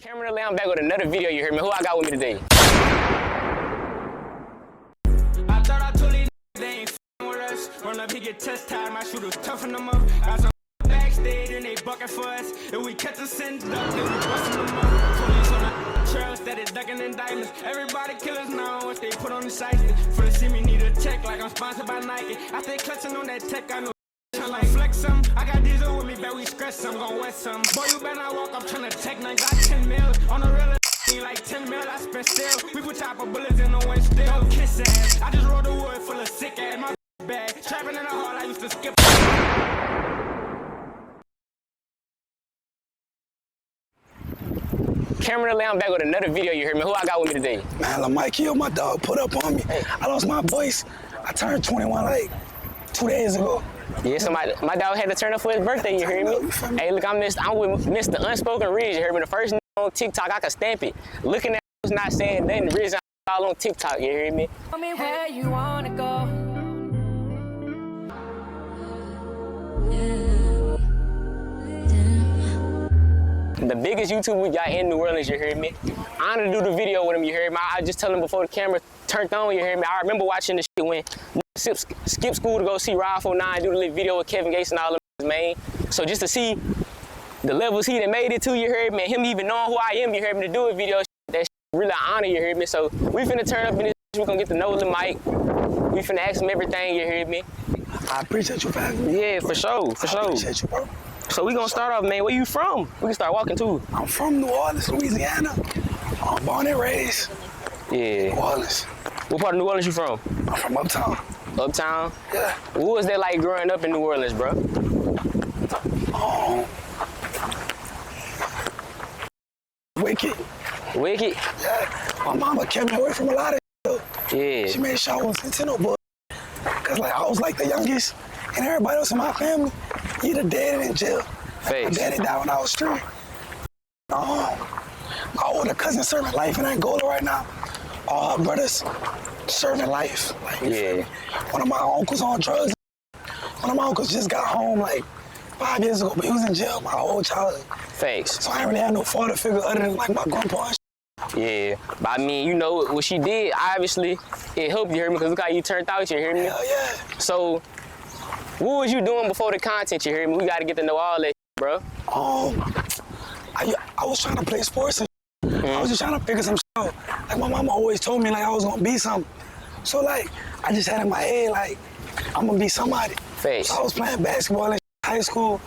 Camera in the I'm back with another video, you hear me? Who I got with me today? I thought I told these they ain't with us. Run up, he get test tied, my shooters toughen them up. Got some backstage and they bucking for us. If we catch a sentence up, then we busting them up. Police on the trail, steady ducking in diamonds. Everybody killers now once they put on the sights. For the see me need a check like I'm sponsored by Nike. I stay clutching on that tech, I know. Like flex some, I got diesel with me, bet we scratch some, gon' wet some. Boy, you better not walk up tryna tech nine, got 10 mil on the real need like 10 mil, I spent still. We put chopper bullets in the wind still. Kiss ass, I just rolled the wood full of sick ass, my bag. Trapping in the hall, I used to skip. Camera in the I'm back with another video, you hear me? Who I got with me today? Man, Lil Mike, yo, my dog put up on me. Hey. I lost my voice. I turned 21 like 2 days ago. Yeah, so my dog had to turn up for his birthday, you hear me? Hey, look, I'm with Mr. Unspoken Ridge, you hear me? The first on TikTok, I can stamp it. Looking at who's not saying nothing, Ridge all on TikTok, you hear me? Tell me where you wanna go. The biggest YouTube we got in New Orleans, you hear me? I wanted to do the video with him, you hear me? I just tell him before the camera turned on, you hear me? I remember watching this shit when skip school to go see Rod 49, do the little video with Kevin Gates and all them, man. So just to see the levels he done made it to, you heard me? And him even knowing who I am, you heard me, to do a video, that's really an honor, you heard me? So we finna turn up in this, we gonna get to know Lil Mike. We finna ask him everything, you heard me? I appreciate you for having me. Yeah, for sure, for sure. I appreciate you, bro. So we gonna start off, man. Where you from? We can start walking too. I'm from New Orleans, Louisiana. I'm born and raised. Yeah. New Orleans. What part of New Orleans you from? I'm from Uptown. Uptown? Yeah. What was that like growing up in New Orleans, bro? Wicked. Wicked? Yeah. My mama kept me away from a lot of stuff. Yeah. She made sure I was into no book. Cause like I was like the youngest, and everybody else in my family either dead or in jail. Face. My daddy died when I was 3. My older cousin serving life in Angola right now. All brothers serving life. Like, you feel me? One of my uncles on drugs. One of my uncles just got home like 5 years ago, but he was in jail my whole childhood. Face. So I didn't really have no father figure other than like my grandpa and shit. Yeah. But I mean, you know what she did, obviously, it helped, you hear me? Because look how you turned out, you hear me? Hell yeah. So, what was you doing before the content, you hear me? We got to get to know all that, bro. I was trying to play sports and I was just trying to figure some shit out. Like my mama always told me like I was gonna be something. So like, I just had in my head like, I'm gonna be somebody. Face. So I was playing basketball in high school.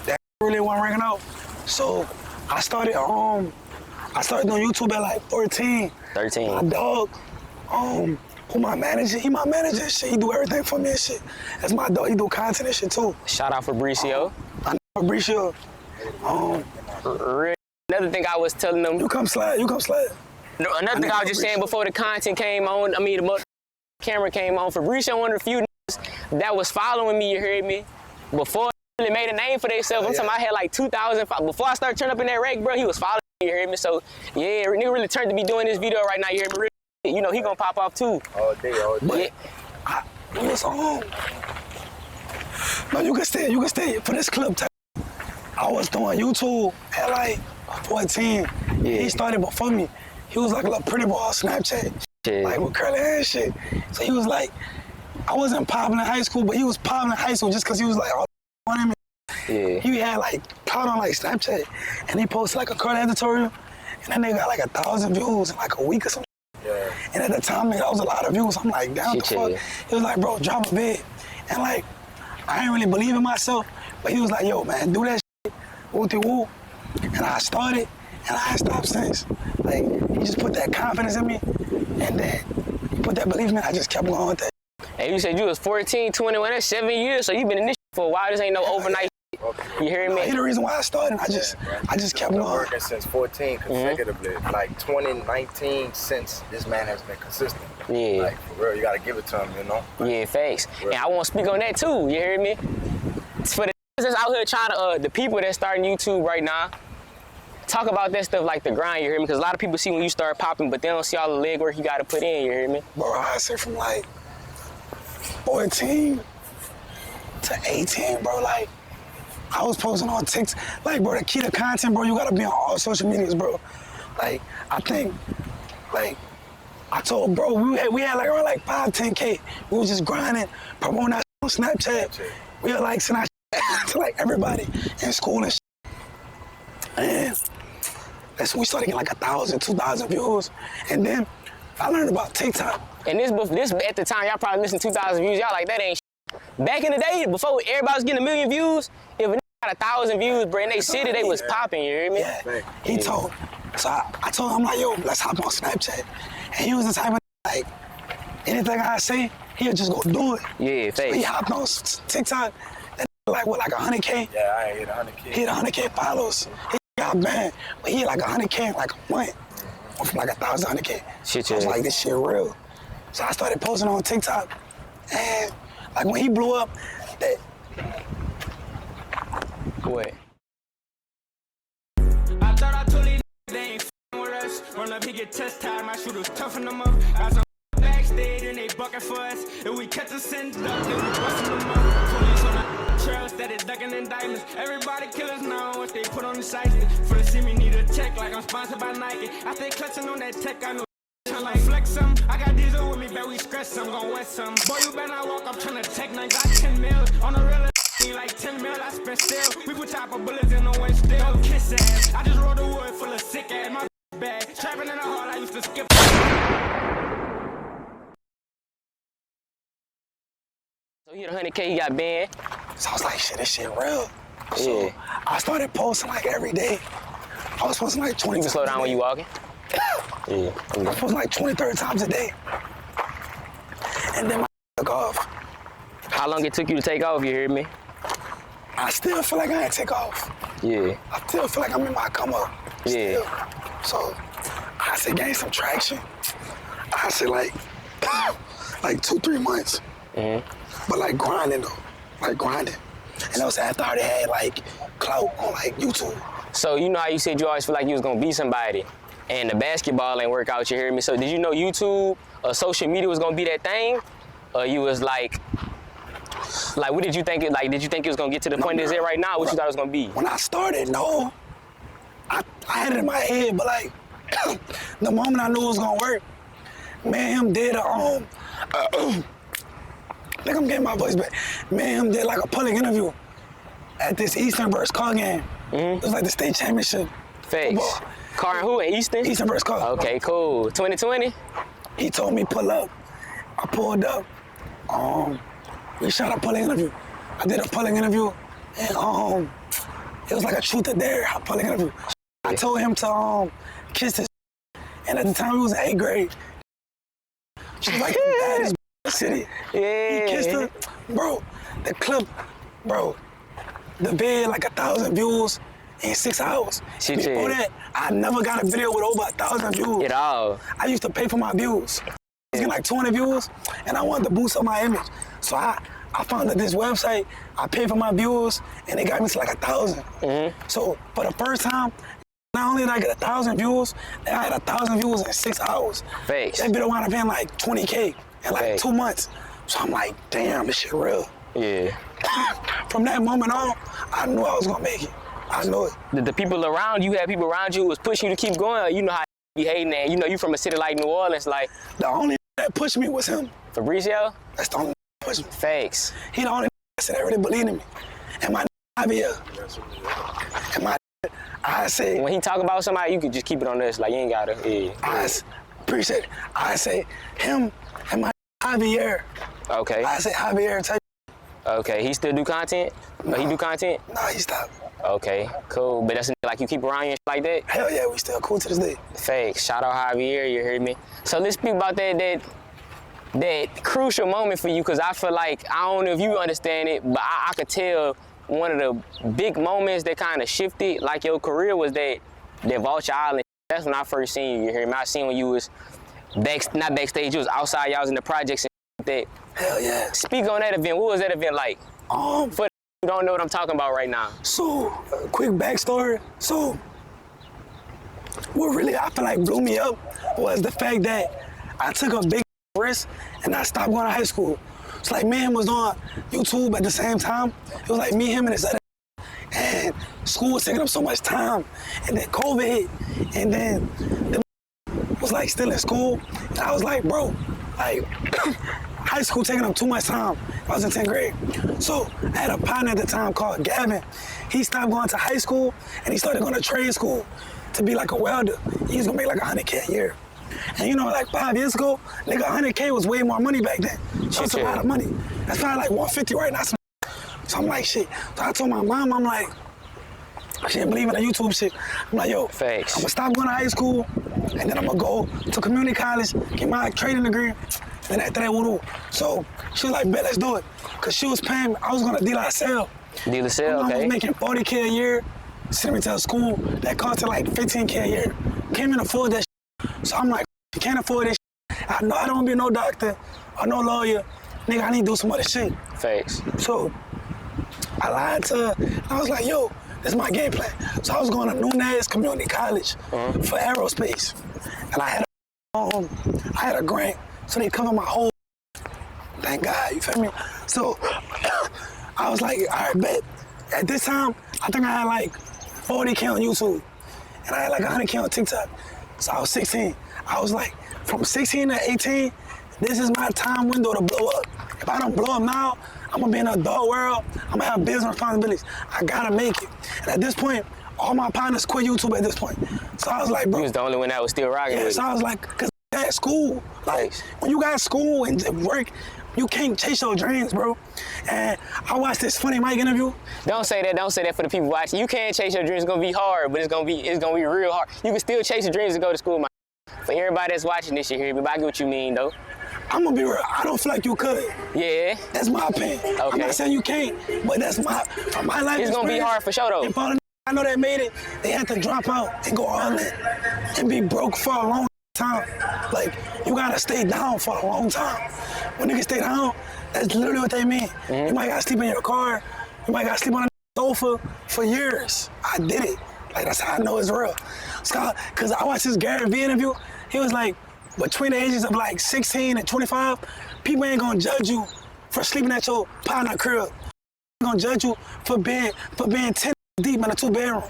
That really wasn't ringing out. So I started doing YouTube at like 13. 13. My dog, who my manager, he my manager and shit. He do everything for me and shit. That's my dog, he do content and shit too. Shout out Fabricio. I know Fabricio. Another thing I was telling them. You come slide. Another thing I was just saying before the content came on, the camera came on, Fabricio one of the few niggas that was following me, you heard me? Before they really made a name for themselves, I'm talking I had like 2,000, before I started turning up in that rec, bro, he was following me, you heard me? So yeah, nigga really turned to be doing this video right now, you heard me? You know, he gonna pop off too. All day. Yeah. It was on. No, you can stay for this clip. I was doing YouTube at like 14. Yeah. He started before me. He was like a little pretty boy on Snapchat. Yeah. Like with curly hair and shit. So he was like, I wasn't popping in high school, but he was popping in high school just cause he was like all on him. Yeah. He had like clout on like Snapchat. And he posted like a curly hair tutorial. And then they got like 1,000 views in like a week or something. Yeah. And at the time, that was a lot of views. I'm like, damn, the fuck. He was like, bro, drop a bit. And like, I didn't really believe in myself, but he was like, yo, man, do that shit, woo-de-woo. And I started, and I ain't stopped since. Like, he just put that confidence in me, and then he put that belief in me, I just kept going with that. Hey, you said you was 14, 21, that's 7 years, so you been in this for a while. This ain't no overnight shit. You hear me? He the reason why I started. I just kept going. I've been working since 14 consecutively. Like 2019 since this man has been consistent. Yeah. Like for real, you gotta give it to him, you know? Yeah, facts. And I want to speak on that too, you hear me? It's for the that's out here trying to, the people that's starting YouTube right now, talk about that stuff like the grind, you hear me? Because a lot of people see when you start popping, but they don't see all the legwork you gotta put in, you hear me? Bro, I say from like 14 to 18, bro, like, I was posting on TikTok. Like, bro, the key to content, bro, you gotta be on all social medias, bro. Like, I think, like, I told bro, we had like around like 5, 10K. We was just grinding, promoting that on Snapchat. We were like sending that to like everybody in school and shit. And that's when we started getting like 1,000, 2,000 views. And then I learned about TikTok. And this at the time, y'all probably listened to 2,000 views. Y'all like, that ain't shit. Back in the day, before everybody was getting 1 million views, if a nigga got 1,000 views, bro, in they city, they was popping, you hear me? Yeah, he told. So I told him, I'm like, yo, let's hop on Snapchat. And he was the type of like, anything I say, he'll just go do it. Yeah, so he hopped on TikTok, that like what, like 100K? Yeah, I hit 100K. He hit 100K followers. He got banned, but he hit like 100K in like a month. From like 1,000, 100K. Shit, I was like, this shit real. So I started posting on TikTok, and like when he blew up, that. What? I thought I told these they ain't with us. Run up, he get test tied, my shooters toughen them up. Got some backstage and they bucking for us. If we catch a send up, then we busting them up. Police on the trail, steady ducking indictments. Everybody killers now, what they put on the site. For the see me need a check like I'm sponsored by Nike. I stay clutching on that tech, I know. Like flex some, I got diesel with me, bet we scratch some, gon' wet some. Boy, you better not walk up tryna take none. Got 10 mils on the real like 10 mil, I spent still. We put top of bullets in the way still. Kiss ass, I just rolled the wood full of sick ass. My bag, trapping in the heart, I used to skip. So he hit 100K, he got banned. So I was like, shit, this shit real. So I started posting like every day. I was posting like 20 times. You can slow down when you walking? Yeah. I was posting like 20, 30 times a day. And then my took off. How long it took you to take off, you hear me? I still feel like I ain't take off. Yeah. I still feel like I'm in my come up. Yeah. Still. So I said gain some traction. I said like 2-3 months. But like grinding though. Like grinding. And I was after I already had like clout on like YouTube. So you know how you said you always feel like you was gonna be somebody and the basketball ain't work out, you hear me? So did you know YouTube or social media was gonna be that thing? Or you was like what did you think did you think it was gonna get to the point it's at right now? What you thought it was gonna be? When I started, no. I had it in my head, but like the moment I knew it was gonna work, me and him did I think I'm getting my voice back. Me and him did like a public interview at this Eastern versus Car game. It was like the state championship. Thanks. Car and who? At Eastern? Eastern versus Car. Okay, cool. 2020? He told me pull up. I pulled up. We shot a public interview. I did a public interview, and it was like a truth or dare public interview. I told him to kiss this, and at the time he was in 8th grade. She was like the baddest in the city. Yeah. He kissed her, bro. The clip, bro. The vid like 1,000 views in 6 hours. Before that, I never got a video with over 1,000 views. At all. I used to pay for my views. I was getting like 200 views, and I wanted to boost up my image. So I found this website, I paid for my views, and it got me to like 1,000. So for the first time, not only did I get 1,000 views, then I had 1,000 views in 6 hours. Thanks. That video wound up being like 20K in like 2 months. So I'm like, damn, this shit real. Yeah. From that moment on, I knew I was gonna make it. I knew it. The people around you, had people around you who was pushing you to keep going, or you know how you hating that. You know you from a city like New Orleans, like. The only that pushed me was him. Fabricio? That's the only that pushed me. Fakes. He the only that really believed in me. And my Javier. And my I say. When he talk about somebody, you could just keep it on this, like you ain't gotta. Yeah. I appreciate it. I say him and my Javier. Okay. I say Javier type. Okay, he still do content? No. He do content? Nah, he stopped. Okay, cool. But that's like you keep around you and shit like that? Hell yeah, we still cool to this day. Fakes. Shout out Javier, you heard me? So let's speak about that crucial moment for you, because I feel like, I don't know if you understand it, but I could tell one of the big moments that kind of shifted like your career was that Vulture Island. That's when I first seen you hear me? I seen when you was not backstage, you was outside, y'all was in the projects and that. Hell yeah. Speak on that event. What was that event like? For you don't know what I'm talking about right now. So, quick backstory. So, what really I feel like blew me up was the fact that I took a big risk and I stopped going to high school. It's like me and him was on YouTube at the same time. It was like me, him, and his other. And school was taking up so much time, and then COVID hit, and then the was like still in school, and I was like, bro, like high school taking up too much time. I was in 10th grade. So I had a partner at the time called Gavin. He stopped going to high school and he started going to trade school to be like a welder. He was gonna make like $100K a year. And you know, like 5 years ago, nigga, $100K was way more money back then. So it's a lot of money. That's probably like $150 right now. So I'm like, shit. So I told my mom, I'm like, she didn't believe in the YouTube shit. I'm like, yo, Facts. I'm gonna stop going to high school, and then I'm gonna go to community college, get my trading degree, and then after that, we'll do. So she was like, bet, let's do it. Cause she was paying, I was gonna deal out sell. Deal a sale, okay. I was making $40K a year, sending me to a school that cost her like $15K a year. Can't even afford that shit. So I'm like, you can't afford this shit. I know I don't wanna be no doctor or no lawyer. Nigga, I need to do some other shit. Facts. So I lied to her, and I was like, yo, that's my game plan. So I was going to Nunez Community College for aerospace. And I had a grant, so they covered my whole, thank God, you feel me? So I was like, all right, bet. At this time, I think I had like 40K on YouTube, and I had like 100K on TikTok. So I was 16. I was like, from 16 to 18, this is my time window to blow up. If I don't blow up now, I'm gonna be in the adult world. I'm gonna have business responsibilities. I gotta make it. And at this point, all my partners quit YouTube at this point. So I was like, bro. You was the only one that was still rocking with it. So I was like, cause at school, like when you got school and work, you can't chase your dreams, bro. And I watched this Funny Mike interview. Don't say that for the people watching. You can't chase your dreams. It's gonna be hard, but it's gonna be real hard. You can still chase your dreams and go to school, man. For everybody that's watching this shit here, but I get what you mean though. I'm gonna be real. I don't feel like you could. Yeah. That's my opinion. Okay. I'm not saying you can't, but that's from my life. It's gonna be hard for sure though. And part of I know that made it, they had to drop out and go all in and be broke for a long time. Like, you gotta stay down for a long time. When niggas stay down, that's literally what they mean. You might gotta sleep in your car, you might gotta sleep on a sofa for years. I did it. Like, that's how I know it's real. Cause I watched this Gary Vee interview, he was like, between the ages of like 16 and 25, people ain't gonna judge you for sleeping at your partner crib. They're gonna judge you for being 10 deep in a 2-bedroom.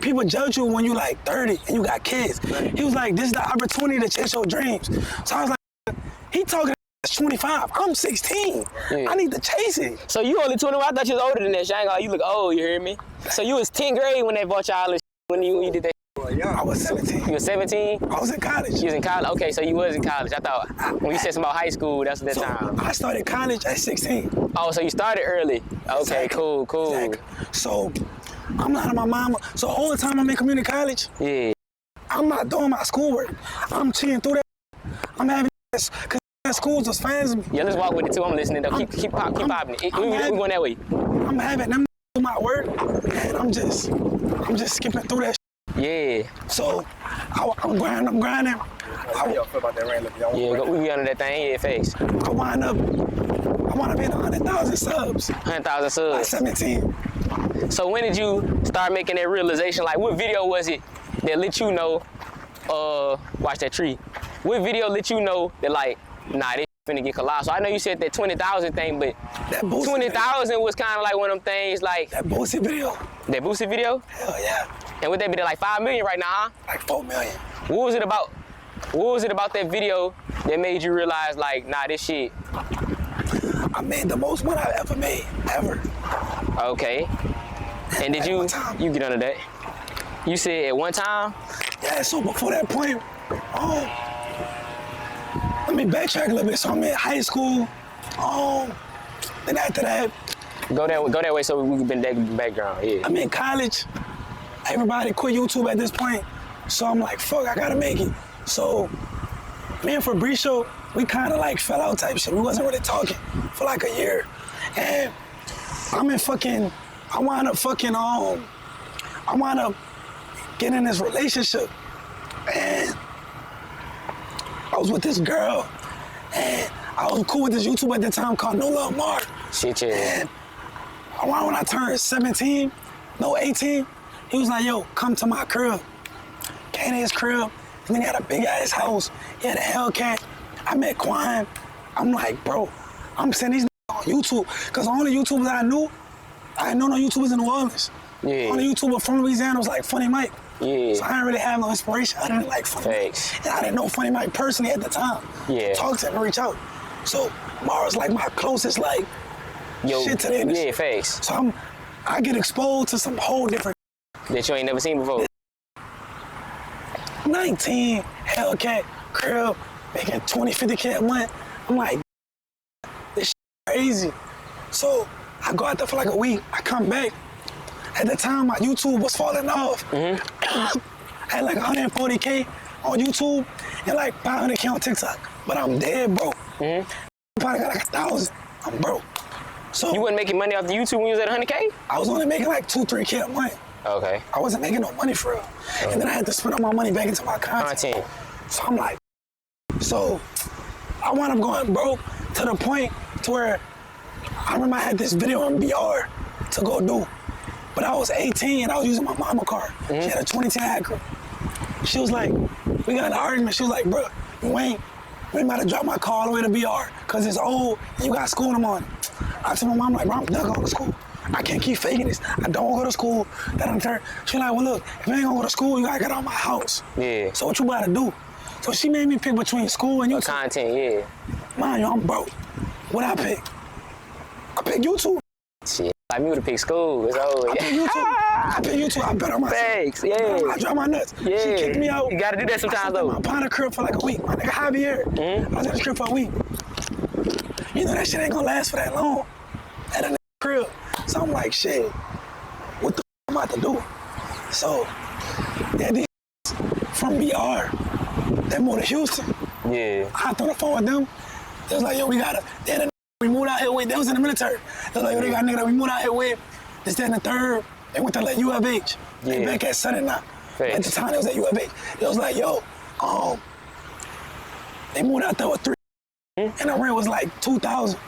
People judge you when you like 30 and you got kids. He was like, this is the opportunity to chase your dreams. So I was like, he talking at 25, I'm 16. Yeah. I need to chase it. So you only 21, I thought you was older than that. You look old, you hear me? So you was 10th grade when they bought y'all this when you did that. I was 17. You was 17? I was in college. You was in college? Okay, so you was in college. I thought when you said something about high school, that's that time. I started college at 16. Oh, so you started early. Okay, exactly. Cool. Exactly. So I'm not in my mama. So all the time I'm in community college, I'm not doing my schoolwork. I'm cheating through that. I'm having this, because schools just fans me. Yeah, let's walk with it too. I'm listening though. Keep popping it. We going that way. I'm having them do my work, and I'm just skipping through that. Yeah. So I'm grinding. How y'all feel about that random? We be under that thing. Yeah, face. I wind up being 100,000 subs. 100,000 subs. At 17. So when did you start making that realization? Like, what video was it that let you know? Watch that tree. What video let you know that like, nah, this finna get colossal? I know you said that 20,000 thing, but that 20,000 was kind of like one of them things like that Boosie video. That Boosie video? Hell yeah. And would that be like 5 million right now, huh? Like 4 million. What was it about? What was it about that video that made you realize like, nah, this shit? I made the most money I ever made, ever. Okay. And did you get under that? You said at one time? Yeah, so before that point, let me backtrack a little bit. So I'm in high school, then after that. Go that way so we can bend that background, yeah. I'm in college. Everybody quit YouTube at this point. So I'm like, fuck, I gotta make it. So me and Fabricio, we kind of like fell out type shit. We wasn't really talking for like a year. And I wound up getting in this relationship. And I was with this girl. And I was cool with this YouTuber at the time called No Love Mark. Shit, yeah. And around when I turned 18, he was like, yo, come to my crib. Came to his crib, and then he had a big ass house. He had a Hellcat. I met Quan. I'm like, bro, I'm sending these on YouTube. Because the only YouTubers I didn't know no YouTubers in New Orleans. Yeah. Only YouTuber from Louisiana was like Funny Mike. Yeah. So I didn't really have no inspiration. I didn't like Funny Mike. And I didn't know Funny Mike personally at the time. Yeah. Talk to him and reach out. So Mara's like my closest like shit to the industry. Yeah, facts. So I get exposed to some whole different that you ain't never seen before. 19, Hellcat, crib, making 20, 50K a month. I'm like, this shit crazy. So I go out there for like a week. I come back. At the time, my YouTube was falling off. I had like 140K on YouTube and like 500K on TikTok. But I'm dead broke. Probably got like 1,000. I'm broke. So you wasn't making money off the YouTube when you was at 100K? I was only making like 2, 3K a month. Okay. I wasn't making no money for real. And then I had to spend all my money back into my content. So I'm like, so I wound up going broke to the point to where I remember I had this video on BR to go do. But I was 18 and I was using my mama car. She had a 2010 Acura. She was like, we got in an argument. She was like, bro, we might have dropped my car all the way to BR because it's old and you got school in the morning. I told my mom, like, bro, I'm done going to school. I can't keep faking this. I don't want to go to school. That I'm tired. She like, well, look, if you ain't gonna go to school, you gotta get out of my house. Yeah. So what you about to do? So she made me pick between school and YouTube. Content, yeah. Mind you, I'm broke. What I pick? I pick YouTube. Shit, like me would pick school. It's over. I pick YouTube. I pick YouTube. I bet on myself. Thanks, yeah. I drop my nuts. Yeah. She kicked me out. You gotta do that sometimes, though. I was at my crib for like a week. My nigga Javier. I was at the crib for a week. You know that shit ain't gonna last for that long. At a crib. So I'm like, shit, what the I'm about to do? So, yeah, these from BR, they moved to Houston. Yeah. I hopped on the phone with them. They was like, yo, we moved out here with, they was in the military. They was like, yo, they got a nigga that we moved out here with, this, that, and the third. They went to like U of H. They back at Sunday now. At the time, they was at U of H. They was like, yo, they moved out there with 3, and the rent was like 2,000.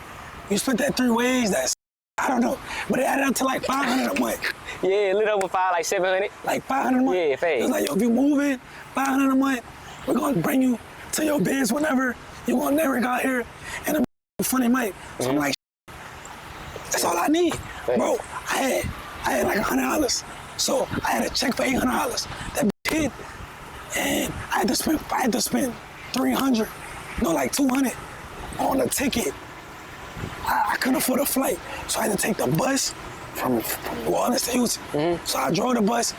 You split that 3 ways, that's I don't know, but it added up to like 500 a month. Yeah, a little over 5, like 700. Like 500 a month. Yeah, fast. It was like, yo, if you move in, 500 a month, we're gonna bring you to your biz whenever you gonna never got here, and a Funny Mike. So I'm like, that's all I need, bro. I had like $100, so I had a check for $800. That hit, and I had to spend 300, no, like 200 on a ticket. I couldn't afford a flight, so I had to take the bus from New Orleans to Houston. So I drove the bus.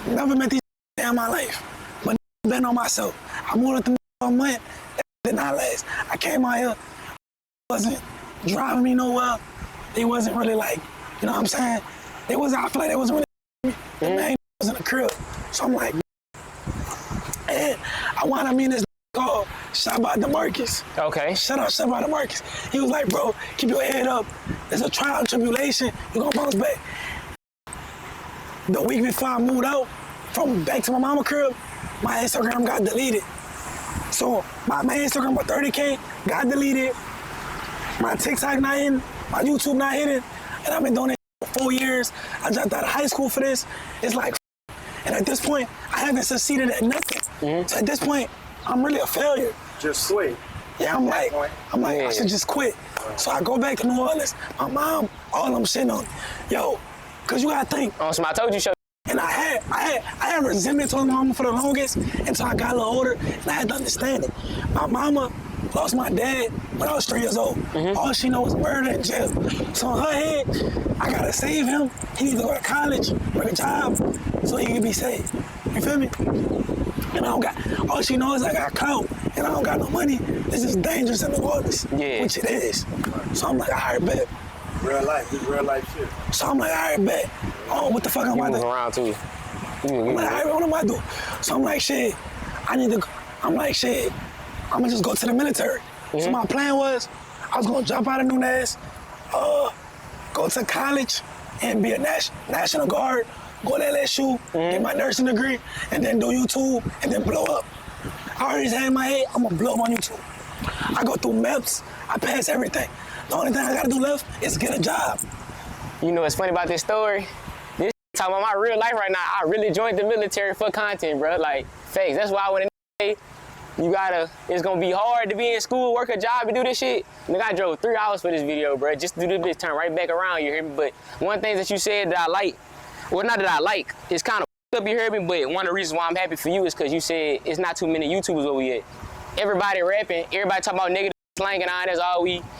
Never met these in my life, but been on myself. I moved up to a month. That did not last. I came out here, wasn't driving me nowhere. They wasn't really like, you know what I'm saying? I feel like they wasn't really the man was in the crib. So I'm like, and I wound up meeting this called Shout out to Marcus. Okay. Shout out to Marcus. He was like, bro, keep your head up. There's a trial and tribulation. You're gonna bounce back. The week before I moved out from back to my mama crib, my Instagram got deleted. So my Instagram with 30K got deleted. My TikTok not hitting, my YouTube not hitting, and I've been doing it for 4 years. I dropped out of high school for this. It's like, and at this point, I haven't succeeded at nothing. So at this point, I'm really a failure. Just quit. Yeah, I'm like, I should just quit. So I go back to New Orleans. My mom, all them shitting on me. Yo, cause you gotta think. Oh, somebody told you so. And I had resentment towards my mama for the longest until I got a little older and I had to understand it. My mama lost my dad when I was 3 years old. All she knows is murder and jail. So in her head, I gotta save him. He needs to go to college, work a job, so he can be saved. You feel me? And I don't got, all she knows is I got clout and I don't got no money. This is dangerous in New Orleans, which it is. So I'm like, all right, bet. Real life, this real life shit. So I'm like, all right, bet. Oh, what the fuck am I doing? Around too. I'm like, all right, what am I doing? So I'm like, shit, I'm gonna just go to the military. So my plan was, I was gonna jump out of Nunes, go to college and be a National Guard, go to LSU, get my nursing degree, and then do YouTube, and then blow up. I already had in my head, I'm gonna blow up on YouTube. I go through MEPS, I pass everything. The only thing I gotta do left is get a job. You know what's funny about this story? This talking about my real life right now. I really joined the military for content, bro. Like, fakes. That's why when it's gonna be hard to be in school, work a job, and do this shit. Nigga, I drove 3 hours for this video, bro. Just to do this, turn right back around, you hear me? But one thing that you said that I like well, not that I like, it's kind of up, you heard me, but one of the reasons why I'm happy for you is because you said it's not too many YouTubers where we at. Everybody rapping, everybody talking about negative slang and all,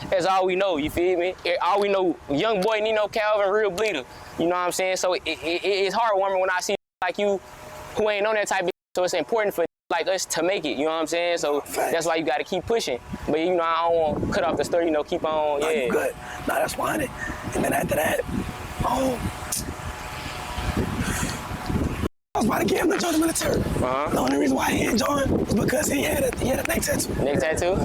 that's all we know, you feel me? All we know, Young Boy, Nino Calvin, Real Bleeder, you know what I'm saying? So it's heartwarming when I see like you who ain't on that type of, so it's important for like us to make it, you know what I'm saying? So that's why you gotta keep pushing. But you know, I don't want to cut off the story, you know, keep on, No, yeah. you good. No, that's 100. And then after that, I was about to get him to join the military. The only reason why he didn't join was because he had a neck tattoo. Neck tattoo?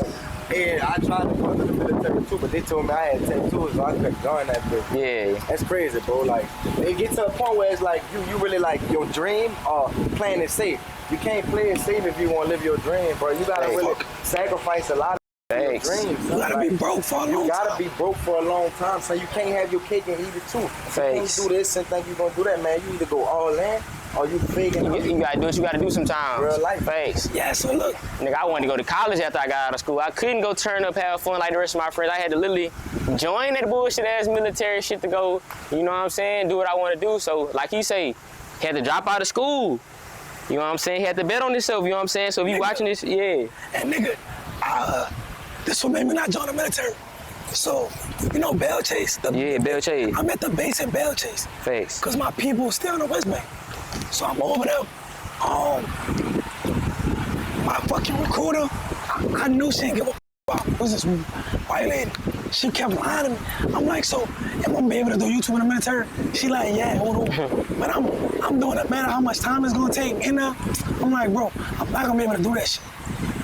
Yeah, I tried to go to the military too, but they told me I had tattoos, so I couldn't join that bitch. Yeah. That's crazy, bro. Like, it gets to a point where it's like you really like your dream or playing it safe. You can't play it safe if you want to live your dream, bro. You gotta really sacrifice a lot of your dreams. You gotta be broke for a long time. You gotta be broke for a long time, so you can't have your cake and eat it too. You can't do this and think you're gonna do that, man. You either go all in or you faking. You gotta do what you gotta do sometimes. Real life. Facts. Yeah, so look. Nigga, I wanted to go to college after I got out of school. I couldn't go turn up, have fun like the rest of my friends. I had to literally join that bullshit ass military shit to go, you know what I'm saying, do what I want to do. So, like you say, had to drop out of school. You know what I'm saying? He had to bet on himself, you know what I'm saying? So if you watching this, yeah. And nigga, this what made me not join the military. So, you know Bell Chase? Yeah, Bell Chase. I'm at the base in Bell Chase. Facts. Because my people still in the West Bank. So I'm over there. My fucking recruiter, I knew she didn't give a about. It was this white lady. She kept lying to me. I'm like, so am I gonna be able to do YouTube in the military? She like, yeah, hold on. But I'm doing it, no matter how much time it's gonna take in there. I'm like, bro, I'm not gonna be able to do that shit.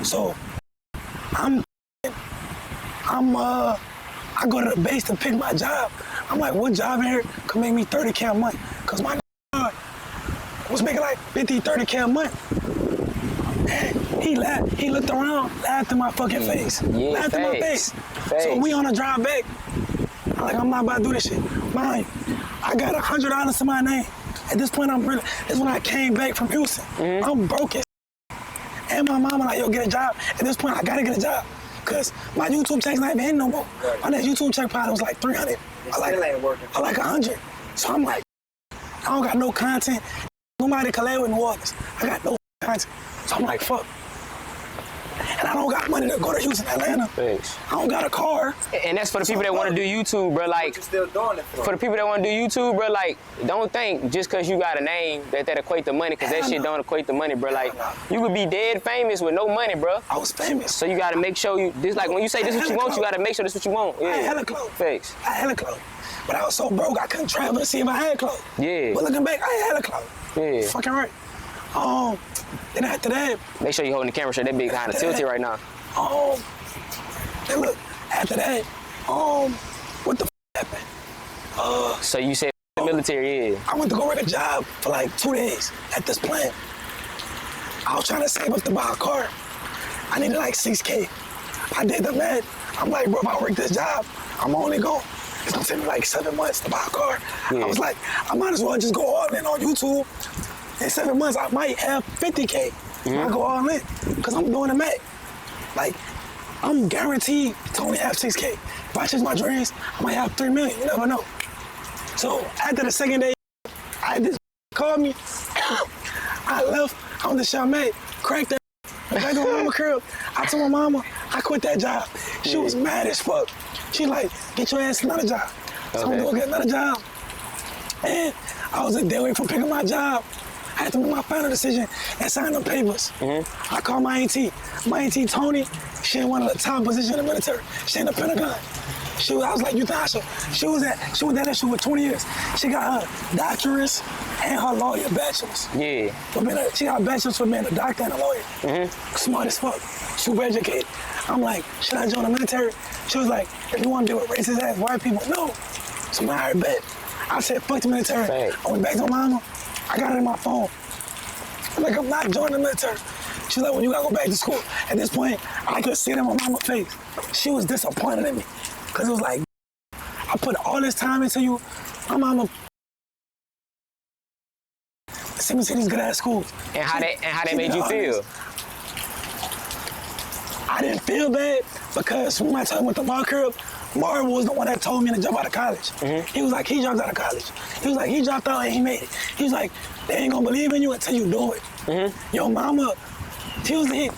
So I go to the base to pick my job. I'm like, what job in here could make me 30K a month? Cause my was making like 50, 30K a month. And he laughed, he looked around, laughed in my fucking face. Yeah, laughed in my face. So we on a drive back. I'm not about to do this shit. Mind you, I got $100 to my name. At this point, this is when I came back from Houston. I'm broke as and my mama like, yo, get a job. At this point, I gotta get a job. Cause my YouTube check's not even in no more. My next YouTube check probably was like 300. I like 100. So I'm like, I don't got no content. Nobody collab with New Orleans. I got no content. So I'm like, fuck. And I don't got money to go to Houston, Atlanta. Thanks. I don't got a car. And that's for the people that want to do YouTube, bro. Like, you still doing it for the people that want to do YouTube, bro. Like, don't think just cause you got a name that equate to money, cause that shit don't equate to money, bro. Like, you could be dead famous with no money, bro. I was famous. So you gotta make sure you this. Like when you say this is what you want, you gotta make sure this is what you want. Yeah. I had hella clothes. Thanks. I had hella clothes. But I was so broke I couldn't travel and see if I had clothes. Yeah. But looking back, I had hella clothes. Yeah. Fucking right. Then after that. Make sure you holding the camera so that big kind of tilted right now. Then look, after that, what the happened? So you said the military, yeah. I went to go work a job for like 2 days at this plant. I was trying to save up to buy a car. I needed like 6K. I did the math. I'm like, bro, if I work this job, I'm only going. It's gonna take me like 7 months to buy a car. Yeah. I was like, I might as well just go all in on YouTube. In 7 months, I might have 50K. If I go all in, because I'm doing the math. Like, I'm guaranteed to only have 6K. If I chase my dreams, I might have 3 million. You never know. So after the second day, this called me. I left. I went to Charmaine, cracked that. Back on mama crib. I told my mama I quit that job. She was mad as fuck. She like, get your ass another job. So I'm gonna go get another job. And I was a day away from picking my job. I had to make my final decision and sign the papers. I called my auntie. My auntie Tony, she in one of the top positions in the military. She in the Pentagon. I was like, you think I should? She was at that shit for 20 years. She got her doctorates and her lawyer bachelor's. Yeah. She got a bachelor's for being a doctor and a lawyer. Smart as fuck, super educated. I'm like, should I join the military? She was like, if you want to deal with racist ass white people, no. So I bet. I said, fuck the military. Right. I went back to mama. I got it in my phone. I'm like, I'm not joining the military. She's like, well, you gotta go back to school. At this point, I could see it in my mama's face. She was disappointed in me. Cause it was like, I put all this time into you. My mama sent me to these good ass schools. And how that made you feel? I didn't feel bad because when my time went to my crib, Marv was the one that told me to jump out of college. He was like, he jumped out of college. He was like, he dropped out and he made it. He was like, they ain't gonna believe in you until you do it. Yo, mama, he was like,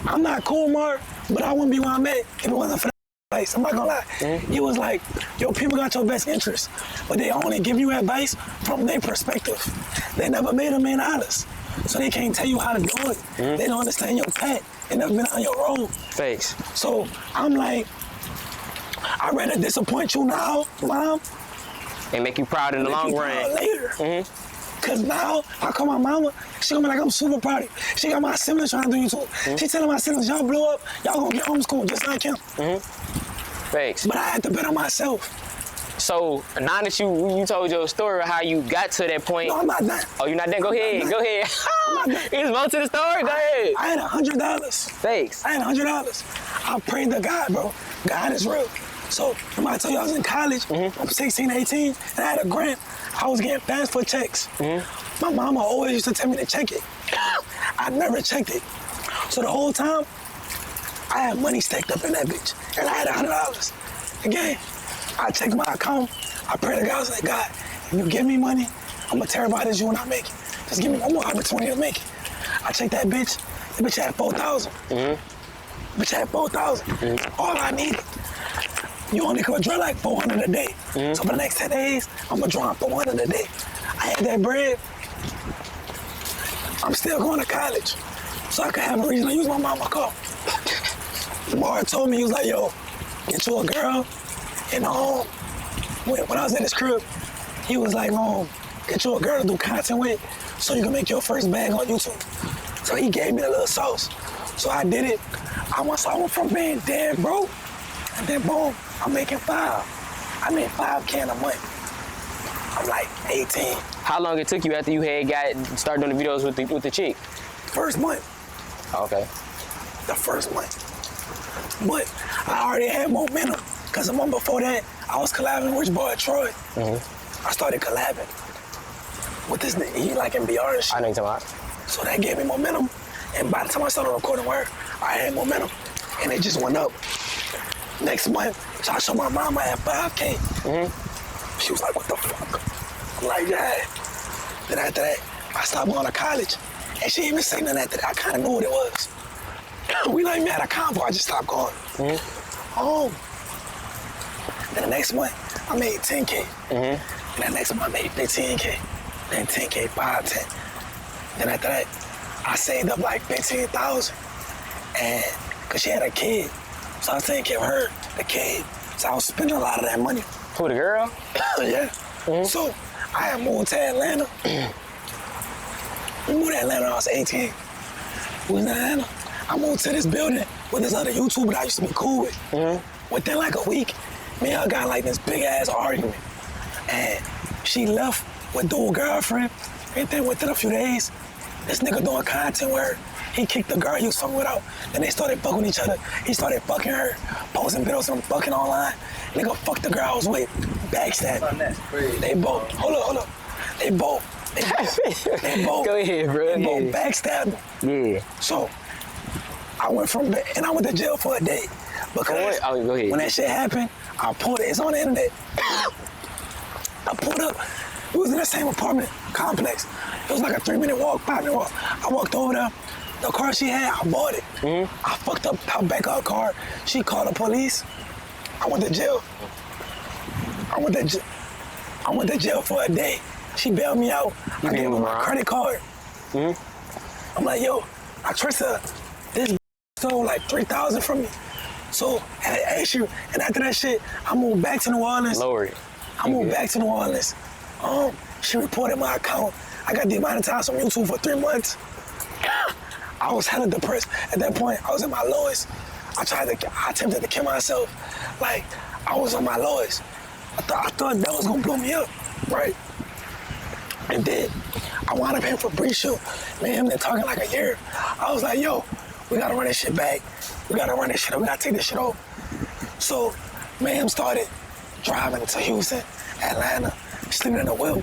I'm not cool, Marv, but I wouldn't be where I'm at if it wasn't for that advice. I'm not gonna lie. He was like, yo, people got your best interest, but they only give you advice from their perspective. They never made a man honest, so they can't tell you how to do it. They don't understand your path. They never been on your road. Thanks. So I'm like, I'd rather disappoint you now, Mom. And make you proud in the long run. Later. Cause now, I call my mama, she gonna be like, I'm super proud of you. She got my siblings trying to do YouTube. She telling my siblings, y'all blew up, y'all gonna get homeschooled just like him. Thanks. But I had to bet on myself. So now that you told your story of how you got to that point. No, I'm not done. Oh, you're not done? Go ahead. Go ahead. I'm not done. There's more to the story. Go ahead. I had $100. Thanks. I had $100. I prayed to God, bro. God is real. So, remember I told you I was in college, I'm 16, 18, and I had a grant. I was getting fast food checks. My mama always used to tell me to check it. I never checked it. So the whole time, I had money stacked up in that bitch. And I had $100. Again, I checked my account. I prayed to God. I was like, God, if you give me money, I'm gonna tear about this you when I make it. Just give me one more opportunity to make it. I checked that bitch. The bitch had 4,000. Bitch had 4,000. All I needed. You only could draw like 400 a day. So for the next 10 days, I'm gonna draw 400 a day. I had that bread. I'm still going to college. So I could have a reason to use my mama's car. Mark told me, he was like, yo, get you a girl. And when I was at his crib, he was like, get you a girl to do content with so you can make your first bag on YouTube. So he gave me a little sauce. So I did it. I went from being dead broke, and then boom, I'm making $5. I made $5K a month. I'm like 18. How long it took you after you had started doing the videos with the chick? First month. Okay. The first month. But I already had momentum, because the month before that, I was collabing with boy Troy. I started collabing with this nigga. He like in BR and shit. I know you're talking about. So that gave me momentum. And by the time I started recording work, I had momentum. And it just went up. Next month, so I showed my mom I had 5K. She was like, what the fuck? I'm like, yeah. Then after that, I stopped going to college. And she didn't even say nothing after that. I kind of knew what it was. We like had a convo, I just stopped going. Then the next month, I made 10K. And the next month, I made 15K. Then 10K, 5, 10. Then after that, I saved up like 15,000. And, cause she had a kid. So I was taking care of her, the kid. So I was spending a lot of that money. Who, the girl? Yeah. So I had moved to Atlanta. We moved to Atlanta when I was 18. We was in Atlanta. I moved to this building with this other YouTuber that I used to be cool with. Within like a week, me and her got like this big ass argument. And she left with dual girlfriend. And then within a few days, this nigga doing content with her. He kicked the girl he was fucking with out. Then they started fucking each other. He started fucking her, posting videos of them fucking online. Nigga fucked the girl I was with, backstabbing. They both, hold up. They both. Go ahead, bro. They both backstabbed. Yeah. So, I went to jail for a day. Because go ahead. when that shit happened, I pulled it. It's on the internet. I pulled up. We was in the same apartment complex. It was like a 3-minute walk, 5-minute walk. I walked over there. The car she had, I bought it. I fucked up her back of her car. She called the police. I went to jail. I went to jail for a day. She bailed me out. I gave her my credit card. I'm like, yo, I trust her. This stole like 3,000 from me. So, and after that shit, I moved back to New Orleans. Lower it. I moved back to New Orleans. She reported my account. I got demonetized from YouTube for 3 months. I was hella depressed. At that point, I was at my lowest. I attempted to kill myself. Like, I was on my lowest. I thought that was gonna blow me up, right? And then I wound up in for brief shoot. Me and him been talking like a year. I was like, yo, we gotta run this shit back. We gotta take this shit over. So, me and him started driving to Houston, Atlanta, sleeping in the wheel.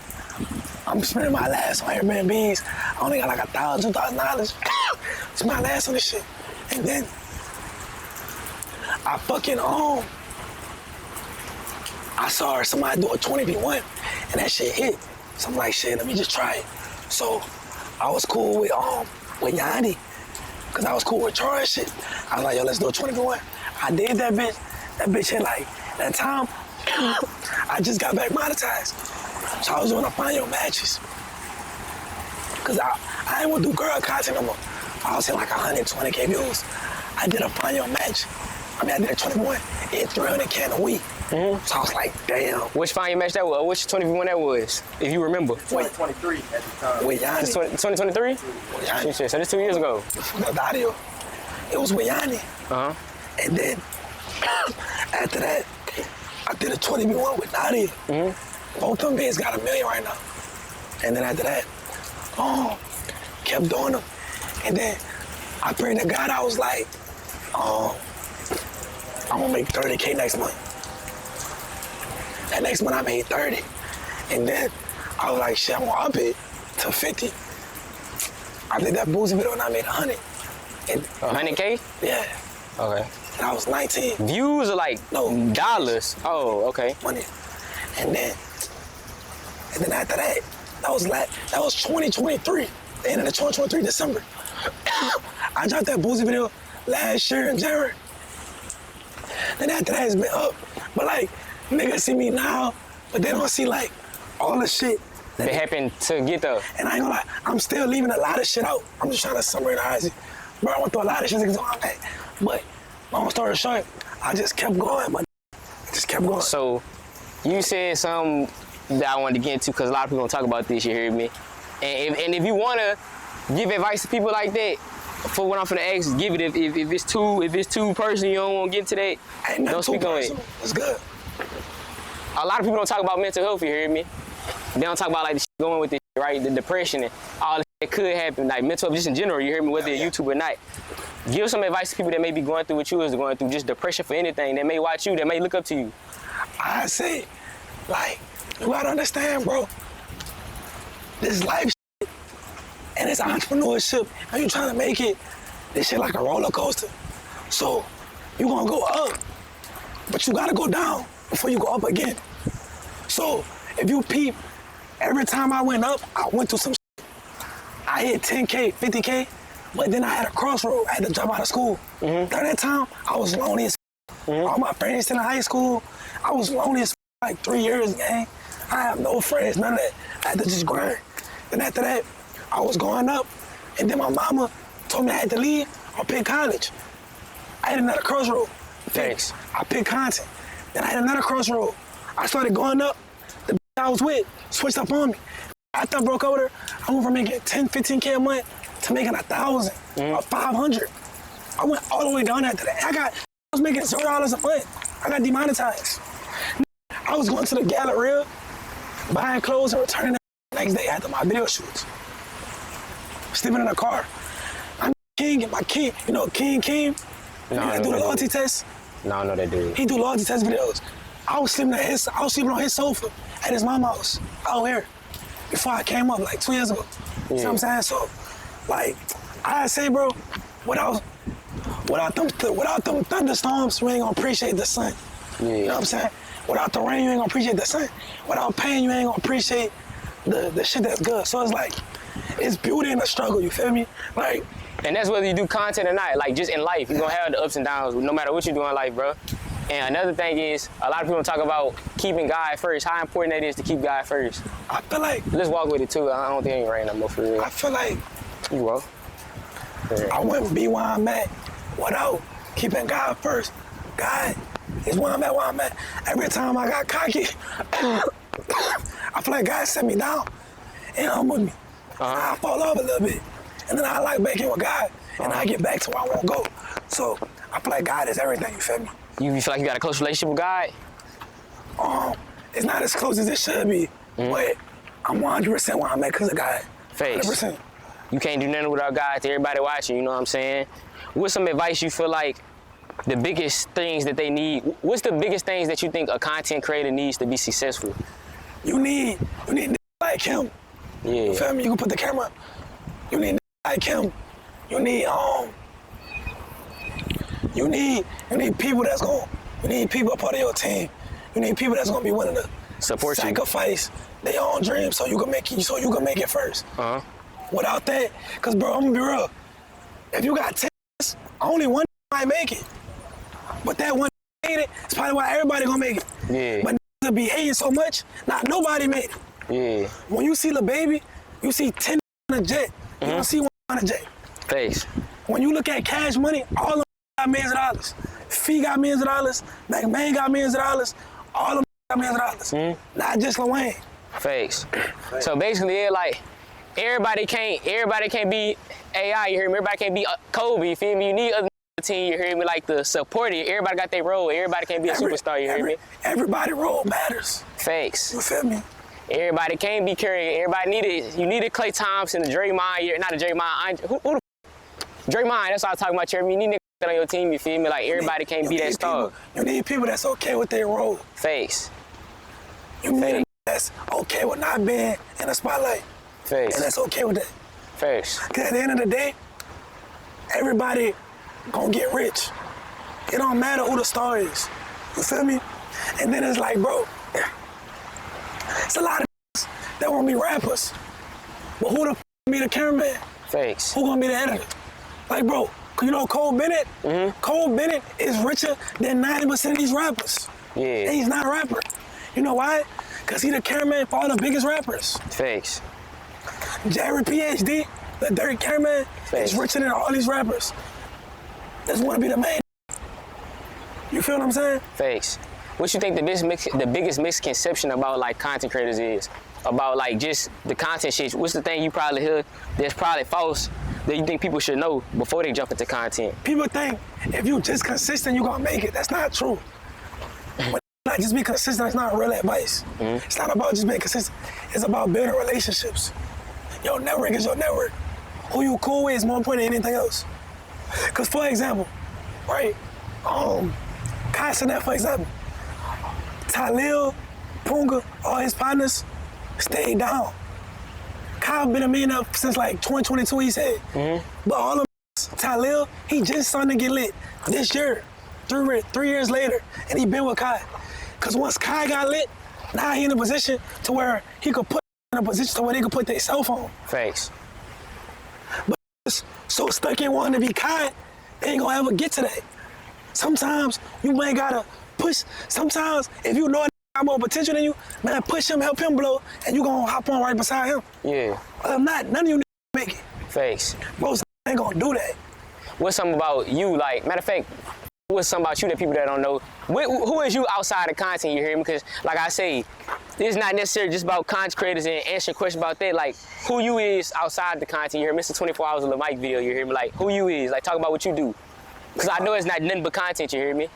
I'm spending my last on Airbnbs. I only got like $1,000, $2,000. It's my last on this shit. And then I fucking I saw somebody do a 20v1 and that shit hit. So I'm like, shit, let me just try it. So I was cool with Yanni, cause I was cool with Troy and shit. I was like, yo, let's do a 20v1. I did that bitch. That bitch hit like, that time, I just got back monetized. So I was doing a find your matches. Cause I ain't wanna do girl content no more. I was hitting like 120K views. I did a find your match. I did a 21, it hit 300K in a week. Mm-hmm. So I was like, damn. Which find your match that was? Which 20v1 that was, if you remember? 2023 at the time. With Yanni. 2023? With Yanni. So that's 2 years ago. The audio, it was with Yanni. Uh-huh. And then, after that, I did a 20v1 with Nadia. Mm-hmm. Both them bids got $1 million right now. And then after that, kept doing them. And then I prayed to God, I was like, I'm gonna make 30K next month. That next month I made 30. And then I was like, shit, I'm gonna up it to 50. I did that Boozy video and I made 100. And 100K? Yeah. Okay. And I was 19. Views are like dollars. Oh, okay. Money. And then after that, that was 2023. The end of the 2023 December. I dropped that Boozy video last year in January. Then after that, it's been up. But like, niggas see me now, but they don't see like all the shit that happened to get there. And I ain't gonna lie, I'm still leaving a lot of shit out. I'm just trying to summarize it. Bro, I went through a lot of shit. But long story short, I just kept going, but I just kept going. So, you said something that I wanted to get into because a lot of people don't talk about this, you hear me? And if you wanna give advice to people like that, for what I'm finna ask, give it. If it's too personal, you don't want to get into that, don't speak on it. It's good. A lot of people don't talk about mental health, you hear me? They don't talk about like the shit going with this, right? The depression and all the shit that could happen, like mental health just in general, you hear me, whether you're YouTube or not. Give some advice to people that may be going through what you is going through, just depression for anything, that may watch you, that may look up to you. I say, like, you gotta understand, bro, this life shit, and it's entrepreneurship, and you trying to make it, this shit like a roller coaster. So, you gonna go up, but you gotta go down before you go up again. So, if you peep, every time I went up, I went through some shit. I hit 10K, 50K, but then I had a crossroad. I had to drop out of school. Mm-hmm. During that time, I was lonely as All my friends still in high school. I was lonely as like 3 years, gang. I have no friends, none of that. I had to just grind. Then after that, I was going up, and then my mama told me I had to leave or pick college. I had another crossroad. Thanks. I picked content. Then I had another crossroad. I started going up. The I was with switched up on me. After I broke over, I went from making 10, 15K a month to making 1,000 or 500. I went all the way down after that. I was making $0 a month. I got demonetized. I was going to the Galleria, buying clothes and returning the next day after my video shoots. Sleeping in a car. I'm King and my King, you know King? No, I do the loyalty test. No, no, they do. He do loyalty test videos. I was sleeping on his sofa at his mama's house out here before I came up like 2 years ago. You know what I'm saying? So, like, I say, bro, without them thunderstorms, you ain't gonna appreciate the sun. Yeah. You know what I'm saying? Without the rain, you ain't gonna appreciate the sun. Without pain, you ain't gonna appreciate the shit that's good. So it's like, it's beauty in the struggle, you feel me? Like, and that's whether you do content or not, like just in life, you're gonna have the ups and downs no matter what you do in life, bro. And another thing is, a lot of people talk about keeping God first, how important that is to keep God first. I feel like... Let's walk with it too, I don't think it ain't right no more for real. I feel like... You will. Yeah. I wouldn't be where I'm at without keeping God first. God is where I'm at, Every time I got cocky, I feel like God set me down and humbled me. I fall off a little bit. And then I like back in with God, and I get back to where I want to go. So I feel like God is everything, you feel me? You feel like you got a close relationship with God? It's not as close as it should be, but I'm 100% where I'm at because of God. Face. 100%. You can't do nothing without God to everybody watching, you know what I'm saying? What's some advice you feel like the biggest things that they need? What's the biggest things that you think a content creator needs to be successful? You need like him. Yeah. You feel me? You can put the camera up. You need like him. You need people that's going. You need people a part of your team. You need people that's gonna be willing to Support you. sacrifice their own dreams so you can make it first. Without that, cause bro, I'm gonna be real. If you got 10, only one might make it. But that one made it, it's probably why everybody gonna make it. Yeah. But to be hating so much, nobody made it. Yeah. When you see the baby, you see 10 on a jet. You don't see one on a jet. Face. When you look at Cash Money, all of them got millions of dollars. Fee got millions of dollars. McMahon got millions of dollars. All of them got millions of dollars. Not just Lil Wayne. Fakes. So basically, yeah, like everybody can't be AI. You hear me? Everybody can't be Kobe. You feel me? You need other team. You hear me? Like the support it. Everybody got their role. Everybody can't be a superstar. You hear me? Everybody role matters. Fakes. You feel me? Everybody can't be Curry. Everybody needed. You needed Klay Thompson, the Draymond. Not a Draymond. Who the Draymond? That's what I was talking about. You need niggas on your team. You feel me? Like everybody can't be that star. You need people that's okay with their role. Fakes. You need that's okay with not being in the spotlight. Fakes. And that's okay with that. Fakes. Cause at the end of the day, everybody gonna get rich. It don't matter who the star is. You feel me? And then it's like, bro, it's a lot of that wanna be rappers. But who the be the cameraman? Fakes. Who gonna be the editor? Like, bro, you know Cole Bennett? Cole Bennett is richer than 90% of these rappers. Yeah. And he's not a rapper. You know why? Cause he the cameraman for all the biggest rappers. Fakes. Jared PhD, the Dirk cameraman, is richer than all these rappers. Just wanna be the man. You feel what I'm saying? Fakes. What you think the biggest misconception about like content creators is? About like just the content shit? What's the thing you probably hear that's probably false that you think people should know before they jump into content? People think if you just consistent, you gonna make it. That's not true. But like just be consistent, it's not real advice. It's not about just being consistent. It's about building relationships. Your network is your network. Who you cool with is more important than anything else. Cause for example, right, Kai Cenat, for example, Talil, Punga, all his partners stayed down. Kyle been a millionaire since like 2022, he said. But all of them, Talil, he just starting to get lit this year, 3 years later, and he been with Kai. Cause once Kai got lit, now he in a position to where he could put in a position to where they could put their cell phone. Fakes. But so stuck in wanting to be Kai, they ain't gonna ever get to that. Sometimes you may gotta push. Sometimes if you know got more potential than you, man, push him, help him blow, and you gonna hop on right beside him. Yeah. Not none of you make it. Fakes. Most ain't gonna do that. What's something about you? Like, matter of fact, what's something about you that people that don't know? Who is you outside of content? You hear me? Because, like I say, it's not necessarily just about content creators and answering questions about that. Like, who you is outside the content. You hear me? Mr. 24 Hours of the Mic video. You hear me? Like, who you is. Like, talk about what you do. Because I know it's not nothing but content. You hear me?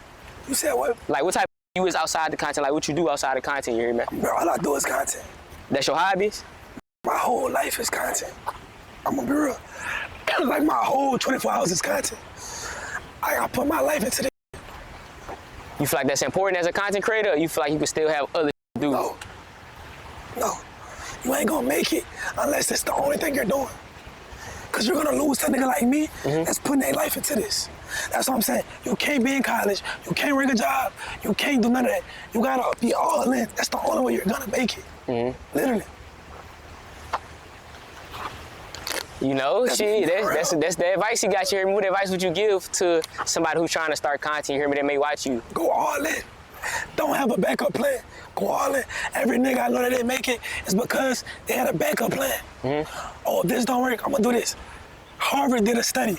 You said what? Like, what type of you is outside the content? Like, what you do outside the content? You hear me? Bro, all I do is content. That's your hobbies? My whole life is content. I'm gonna be real. Like, my whole 24 hours is content. I put my life into this. You feel like that's important as a content creator, or you feel like you can still have other to do? No. You ain't gonna make it unless it's the only thing you're doing. Cause you're gonna lose to a nigga like me that's putting their life into this. That's what I'm saying. You can't be in college, you can't rig a job, you can't do none of that. You gotta be all in. That's the only way you're gonna make it. Literally. You know, that's the advice you got. You hear me? What advice would you give to somebody who's trying to start content? You hear me? That may watch you. Go all in. Don't have a backup plan. Go all in. Every nigga I know that didn't make it is because they had a backup plan. Oh, if this don't work, I'm gonna do this. Harvard did a study.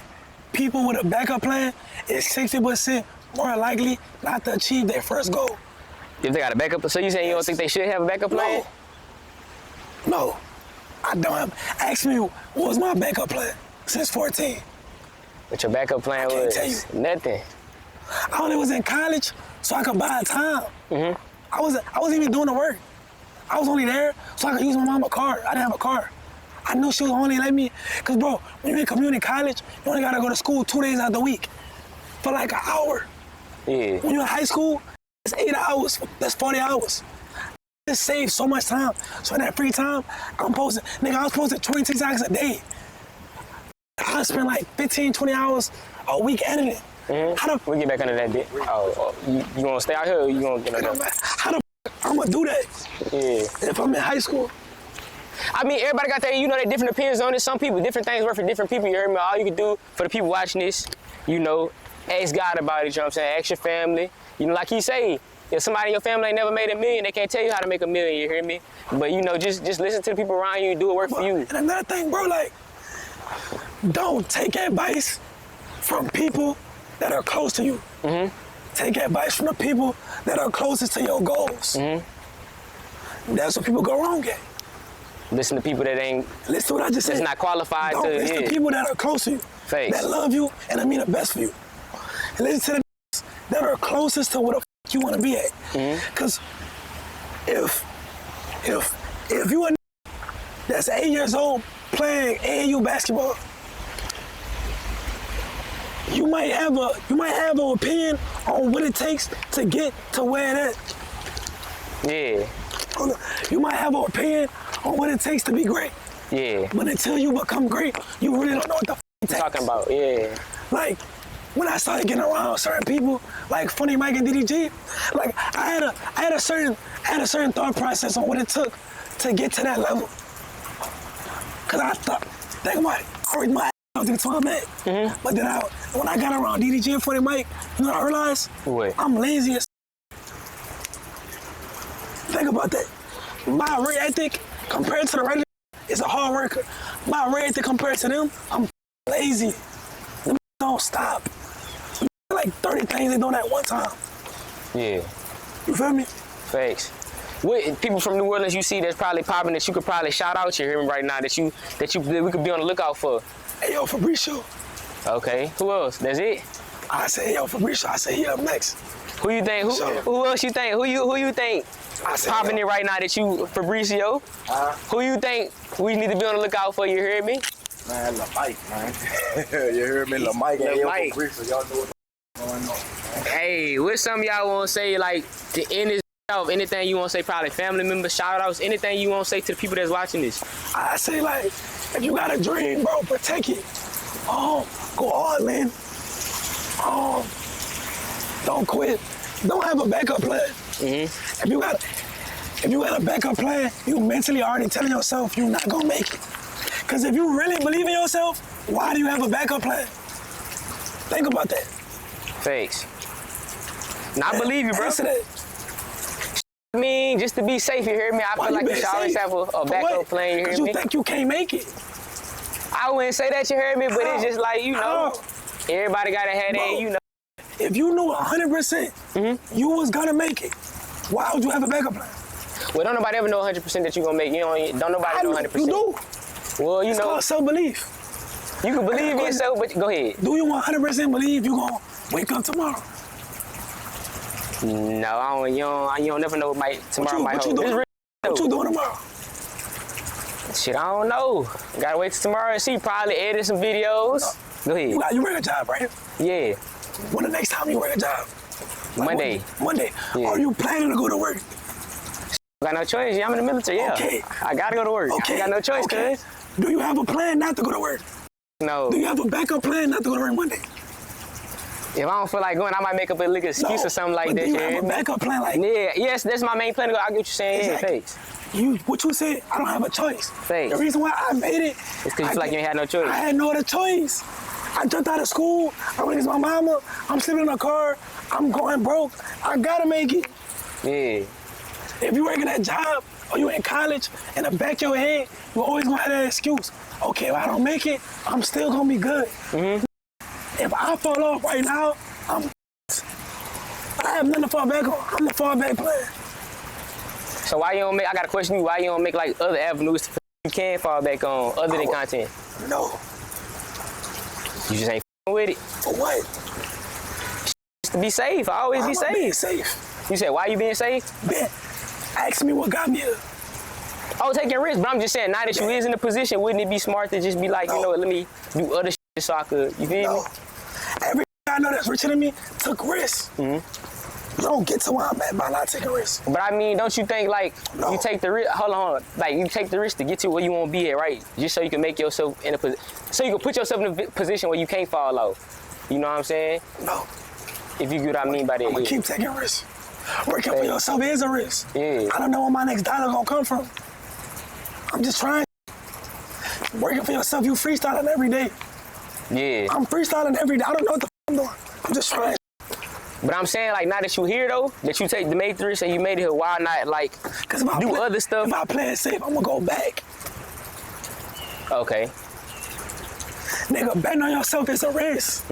People with a backup plan is 60% more likely not to achieve their first goal. If they got a backup, so you saying you don't think they should have a backup plan? No, I don't have. Ask me what was my backup plan since 14. What your backup plan was? Tell you. Nothing. I only was in college so I could buy time. I wasn't even doing the work. I was only there so I could use my mama's car. I didn't have a car. I knew she was only let me, cause bro, when you're in community college, you only gotta go to school 2 days out of the week for like an hour. Yeah. When you're in high school, it's 8 hours, that's 40 hours. It saves so much time. So in that free time, I was posting 26 hours a day. I spent like 15, 20 hours a week editing. How the We'll get back under that bit. Oh, you want to stay out here or you want to get on that? how the I'm gonna do that Yeah. if I'm in high school? I mean, everybody got their, their different opinions on it. Some people, different things work for different people. You heard me? All you can do for the people watching this, ask God about it, you know what I'm saying? Ask your family. Like he say, if somebody in your family ain't never made $1 million, they can't tell you how to make $1 million, you hear me? But, just listen to the people around you and do it work for you. And another thing, bro, like, don't take advice from people that are close to you. Take advice from the people that are closest to your goals. That's what people go wrong at. Listen to people that ain't, Listen to what I just said. that's not qualified Don't to, listen to people that are close to you, Facts. that love you, and I mean the best for you. And listen to the that are closest to where the you want to be at. Because if you a that's 8 years old playing AAU basketball, you might have an opinion on what it takes to get to where it is. Yeah. You might have an opinion on what it takes to be great. Yeah. But until you become great, you really don't know what the it takes. Talking about, yeah. Like, when I started getting around certain people, like Funny Mike and DDG, like I had a certain thought process on what it took to get to that level. Cause I thought, think about it, I worked my ass off to get to where I'm at. But then when I got around DDG and Funny Mike, you know what I realized? What? I'm lazy as Think about that. My work ethic compared to the regular is a hard worker. My work ethic compared to them, I'm lazy. Them don't stop. Like 30 things they doing at one time. Yeah. You feel me? Facts. What people from New Orleans you see that's probably popping that you could probably shout out to him right now that we could be on the lookout for? Hey, yo, Fabricio. Okay. Who else? That's it? I say, hey, yo, Fabricio. I say, he up next. Who you think? Who else you think? Who you think I say, popping it right now that you Fabricio? Who you think we need to be on the lookout for? You hear me? Man, Lil Mike, man. You heard me? Lil Mike. Lil Hey, Mike. Y'all know what's going on. Hey, what some of y'all want to say like to end this off? Anything you want to say? Probably family members, shout outs. Anything you want to say to the people that's watching this? I say, like, if you got a dream, bro, protect it. Go hard, man. Don't quit. Don't have a backup plan. If you got a backup plan, you mentally already telling yourself you're not gonna make it. Because if you really believe in yourself, why do you have a backup plan? Think about that. Thanks. Now, I believe you, bro. Answer that. I mean, just to be safe, you hear me? I Why feel like you being should always safe? have a For backup what? plan, you hear 'Cause me? you think you can't make it. I wouldn't say that, you heard me, but it's just like, How? everybody got a headache, Bro. If you knew 100% you was gonna make it, why would you have a backup plan? Well, don't nobody ever know 100% that you're gonna make. Don't nobody know 100%. You do. Well, It's called self-belief. you can believe in yourself, but go ahead. Do you 100% believe you gonna wake up tomorrow? No, I don't. You don't never know what tomorrow might what you hold. doing? It's real. What you doing tomorrow? Shit, I don't know. Gotta wait till tomorrow and see. Probably edit some videos. Go ahead. You work a job, right? Yeah. When the next time you work a job? Like Monday. Monday. Yeah. Are you planning to go to work? Got no choice. Yeah, I'm in the military. Yeah. Okay. I gotta go to work. Okay. I got no choice, Okay. cuz. Do you have a plan not to go to work? No. Do you have a backup plan not to go to work Monday? If I don't feel like going, I might make up a little excuse No, or something like but that. do you hear have a me? backup plan like Yeah, yes, that's my main plan to go. I get what you're saying. Exactly. Yeah, thanks. what you said? I don't have a choice. Thanks. The reason why I made it, It's because you feel like you ain't had no choice. I had no other choice. I jumped out of school. I went against my mama. I'm sleeping in a car. I'm going broke. I gotta make it. Yeah. If you working at a job or you in college, in the back of your head, you always gonna have that excuse. Okay, if I don't make it, I'm still gonna be good. If I fall off right now, I have nothing to fall back on. I'm a fallback player. So why you don't make? I got a question. Why you don't make like other avenues you can fall back on other than content? No. You just ain't with it. For what? Just to be safe. I always Why be am I being safe. safe? You said why you being safe? Man, ask me what got me here. Oh, taking risks. But I'm just saying, now that you is in a position, wouldn't it be smart to just be like, you know what? Let me do other shit so I could. You feel me? No. Every guy I know that's richer than me took risks. You don't get to where I'm at by not taking risks. But I mean, don't you think like No. you take the risk? Hold on, like you take the risk to get to where you want to be at, right? Just so you can make yourself in a position, so you can put yourself in a position where you can't fall off. You know what I'm saying? No. If you get what I mean by that. I'm gonna keep taking risks. Working for yourself is a risk. Yeah. I don't know where my next dollar gonna come from. I'm just trying. Working for yourself, you freestyling every day. Yeah. I'm freestyling every day. I don't know what the I'm doing. I'm just trying. But I'm saying, like, now that you here, though, that you take the made the risk and you made it here, why not, like, do other stuff? If I play it safe, I'm gonna go back. Okay. Nigga, betting on yourself is a risk.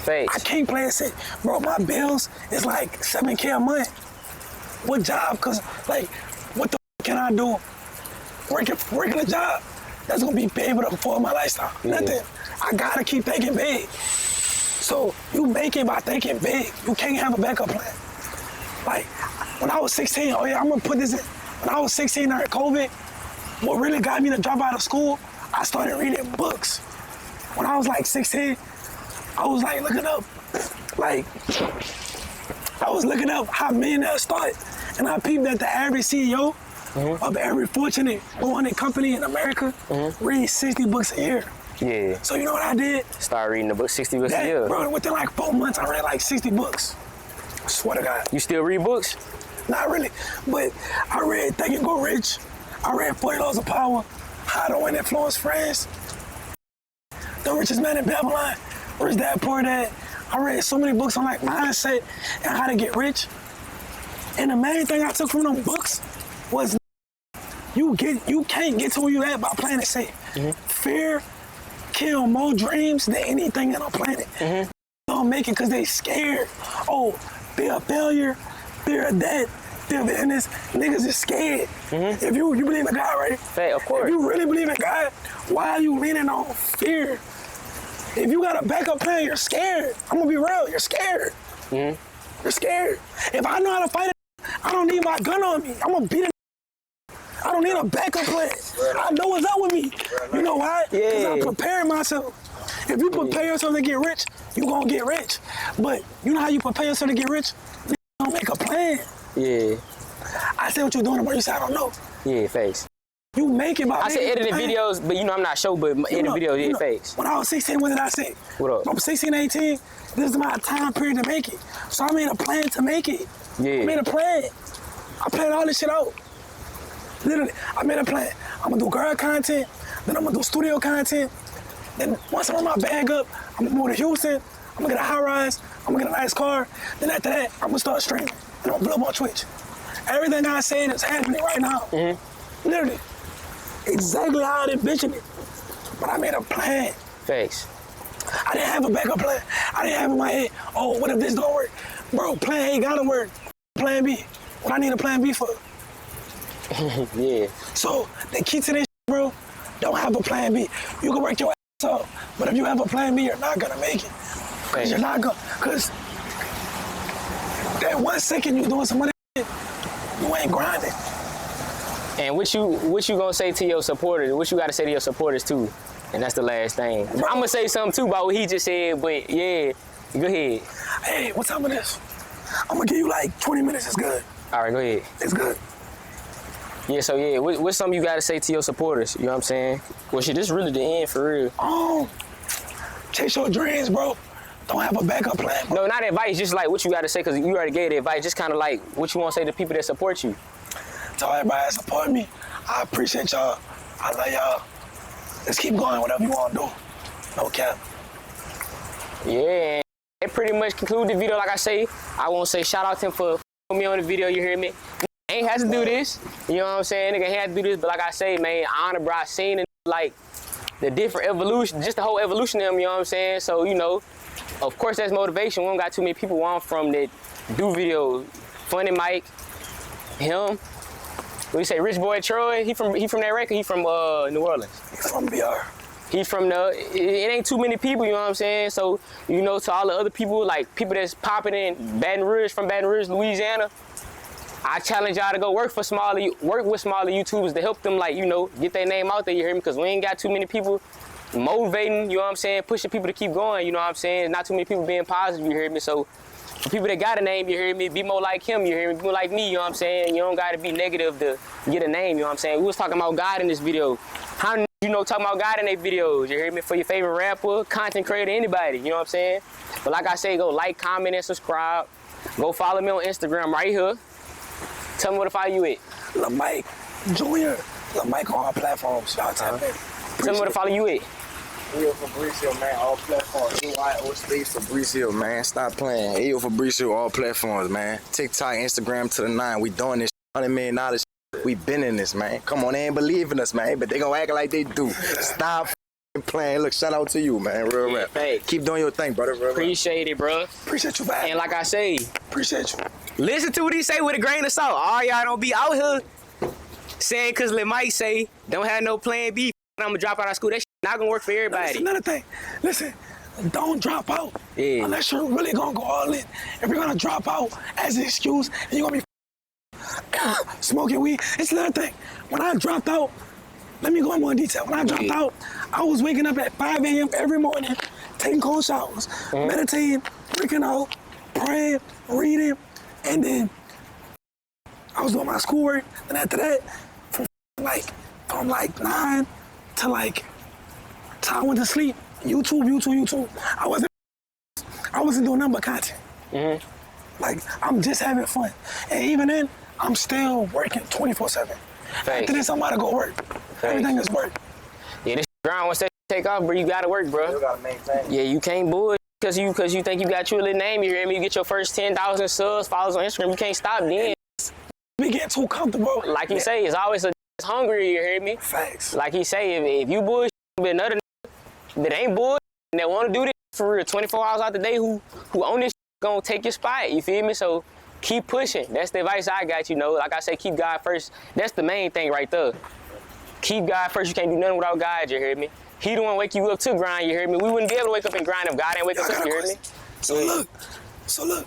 Fake. I can't play it safe. Bro, my bills is like $7K a month. What job? Cause, like, what the can I do? Working a job that's gonna be able to afford my lifestyle. Nothing. I gotta keep thinking big. So you make it by thinking big. You can't have a backup plan. Like when I was 16, oh yeah, I'm gonna put this in. When I was 16 during COVID, what really got me to drop out of school, I started reading books. When I was like 16, I was like looking up, how millionaires start. And I peeped that the average CEO of every fortunate 100 company in America reads 60 books a year. Yeah. So you know what I did? Start reading the book 60 books a year. Bro, within like 4 months, I read like 60 books. I swear to God. You still read books? Not really, but I read Think and Go Rich. I read 40 Laws of Power, How to Win Influence Friends, The Richest Man in Babylon, Rich Dad Poor Dad. I read so many books on like mindset and how to get rich. And the main thing I took from them books was you can't get to where you at by playing it safe. Fear kill more dreams than anything on the planet. Don't make it because they scared. Oh, be a failure, fear of death, fear of illness. Niggas is scared. If you believe in God, right? Hey, of course. If you really believe in God, why are you leaning on fear? If you got a backup plan, you're scared. I'm gonna be real, you're scared. You're scared. If I know how to fight it, I don't need my gun on me. I'm gonna beat it. I don't need a backup plan. I know what's up with me. You know why? Because I'm preparing myself. If you prepare yourself to get rich, you gonna get rich. But you know how you prepare yourself to get rich? You don't make a plan. Yeah. I said what you're doing, but you said I don't know. Yeah, fakes. You make it by I said editing videos, but you know I'm not sure, but editing videos, yeah, fakes. When I was 16, what did I say? What up? From 16 to 18, this is my time period to make it. So I made a plan to make it. Yeah. I made a plan. I planned all this shit out. Literally, I made a plan. I'm gonna do girl content, then I'm gonna do studio content. Then once I run my bag up, I'm gonna move to Houston, I'm gonna get a high rise, I'm gonna get a nice car. Then after that, I'm gonna start streaming and I'm gonna blow up on Twitch. Everything I said is happening right now. Literally. Exactly how I envisioned it. But I made a plan. Fakes. I didn't have a backup plan. I didn't have in my head, oh, what if this don't work? Bro, plan A gotta work. Plan B. What I need a plan B for? Yeah. So the key to this, bro, don't have a plan B. You can work your ass off, but if you have a plan B, you're not gonna make it. Cause you're not gonna, cause that 1 second you doing some other shit, you ain't grinding. And what you gonna say to your supporters? What you gotta say to your supporters too? And that's the last thing. Bro, I'm gonna say something too about what he just said, but yeah, go ahead. Hey, what time it is? I'm gonna give you like 20 minutes, it's good. All right, go ahead. It's good. Yeah, so yeah, what's something you gotta say to your supporters? You know what I'm saying? Well, shit, this really the end for real. Chase your dreams, bro. Don't have a backup plan, bro. No, not advice, just like what you gotta say, because you already gave the advice, just kind of like what you wanna say to people that support you. To everybody that support me, I appreciate y'all. I love y'all. Let's keep going, whatever you wanna do. No cap. Yeah, it pretty much conclude the video. Like I say, I won't say shout out to him for me on the video, you hear me? Ain't has to do this, you know what I'm saying? Nigga had to do this, but like I say, man, honor, bro, I seen it, like the different evolution, just the whole evolution of him, you know what I'm saying? So, you know, of course that's motivation. We don't got too many people where I'm from that do videos. Funny Mike, him, what you say, Rich Boy Troy, he from that record, he from New Orleans. He from BR. He from it ain't too many people, you know what I'm saying? So, you know, to all the other people, like people that's popping in Baton Rouge, from Baton Rouge, Louisiana, I challenge y'all to go work with smaller YouTubers to help them, like, you know, get their name out there, you hear me? Because we ain't got too many people motivating, you know what I'm saying, pushing people to keep going, you know what I'm saying? Not too many people being positive, you hear me? So for people that got a name, you hear me, be more like him, you hear me, be more like me, you know what I'm saying? You don't gotta be negative to get a name, you know what I'm saying? We was talking about God in this video. How many you know, talking about God in their videos. You hear me? For your favorite rapper, content creator, anybody. You know what I'm saying? But like I say, go like, comment, and subscribe. Go follow me on Instagram right here. Tell me where to follow you at. Lil Mike Jr. Lil Mike on all platforms. Y'all tap in. Tell me where to follow you at. Ayo Fabricio, man, all platforms. AYO space Fabricio, man. Stop playing. Ayo Fabricio, all platforms, man. TikTok, Instagram to the 9. We doing this $100 million. We been in this, man. Come on, they ain't believe in us, man. But they gonna act like they do. Stop playing. Look, shout out to you, man. Real rap. Hey. Keep doing your thing, brother. Real Appreciate it, bro. Appreciate you, man. And like I say, Appreciate you. listen to what he say with a grain of salt. All y'all don't be out here saying because Lil Mike say don't have no plan B. I'm gonna drop out of school. That shit not gonna work for everybody. That's another thing. Listen, don't drop out unless you're really gonna go all in. If you're gonna drop out as an excuse and you're gonna be smoking weed, it's another thing. When I dropped out, let me go in more detail. When I dropped out, I was waking up at 5 a.m. every morning, taking cold showers, meditating, drinking out, praying, reading, and then I was doing my schoolwork. And after that, from like 9 to like till I went to sleep, YouTube. I wasn't doing nothing but content. Like, I'm just having fun. And even then, I'm still working 24/7. After this, I'm about to go work. Everything is work. Yeah, this grind, once that take off, bro, you gotta work, bro. You gotta maintain. Yeah, you can't bullshit because you think you got your little name. You hear me? You get your first 10,000 subs, followers on Instagram. You can't stop then. We get too comfortable. Like you say, it's always a hungry. You hear me? Facts. Like he say, if you bullshit with another that ain't bullshit and that want to do this for real, 24 hours out the day, who own this gonna take your spot. You feel me? So keep pushing. That's the advice I got. You know, like I say, keep God first. That's the main thing right there. Keep God first. You can't do nothing without God. You hear me? He the one wake you up to grind. You hear me? We wouldn't be able to wake up and grind if God ain't wake us up. You hear me? So look.